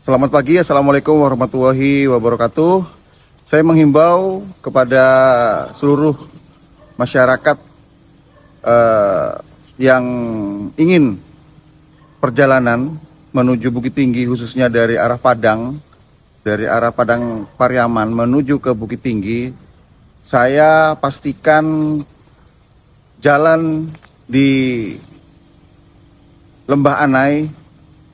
Selamat pagi, Assalamualaikum warahmatullahi wabarakatuh. Saya menghimbau kepada seluruh masyarakat yang ingin perjalanan menuju Bukit Tinggi, khususnya dari arah Padang Pariaman menuju ke Bukit Tinggi. Saya pastikan jalan di Lembah Anai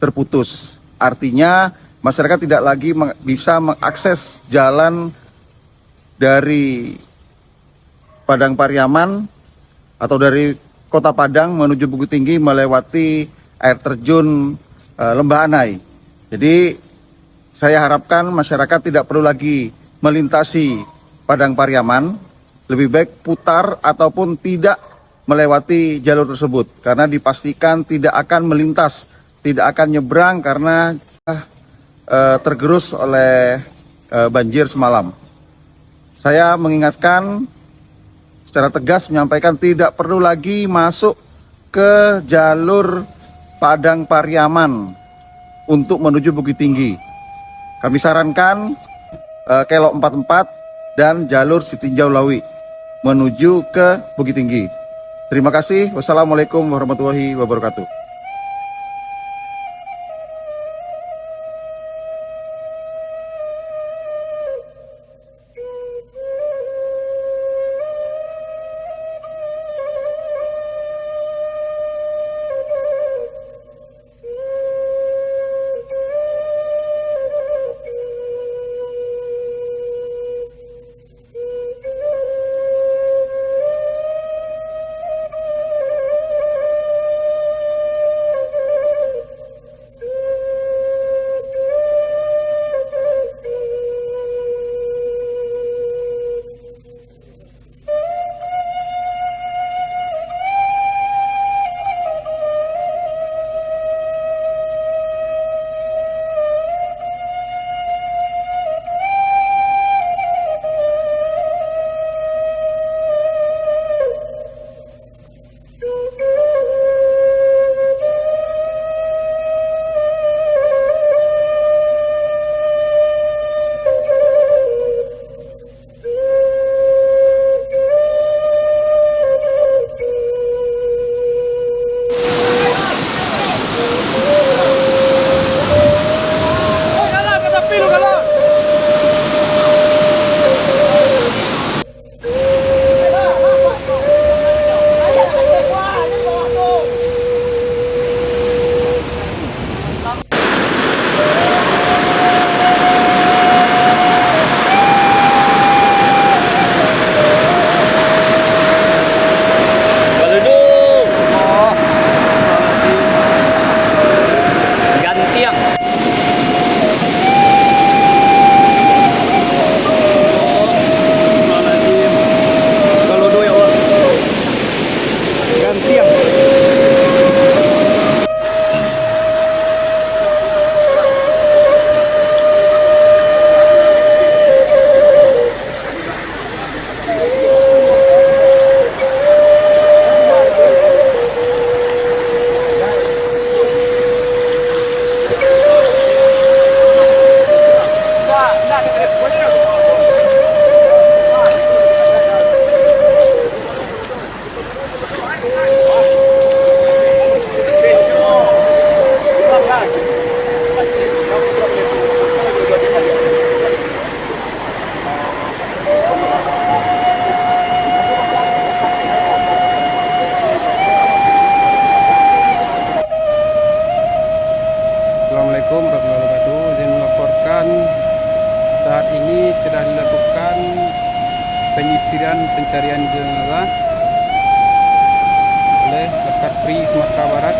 terputus. Artinya masyarakat tidak lagi bisa mengakses jalan dari Padang Pariaman atau dari Kota Padang menuju Bukit Tinggi melewati air terjun Lembah Anai. Jadi saya harapkan masyarakat tidak perlu lagi melintasi Padang Pariaman, lebih baik putar ataupun tidak melewati jalur tersebut karena dipastikan tidak akan melintas, tidak akan nyebrang karena tergerus oleh banjir semalam. Saya mengingatkan secara tegas menyampaikan tidak perlu lagi masuk ke jalur Padang Pariaman untuk menuju Bukit Tinggi. Kami sarankan Kelok 44 dan jalur Sitinjau Lawi menuju ke Bukit Tinggi. Terima kasih. Wassalamualaikum warahmatullahi wabarakatuh. Assalamualaikum warahmatullahi wabarakatuh. Saya melaporkan saat ini telah dilakukan penyisiran pencarian jenazah oleh Laskar Pri Sumatera Barat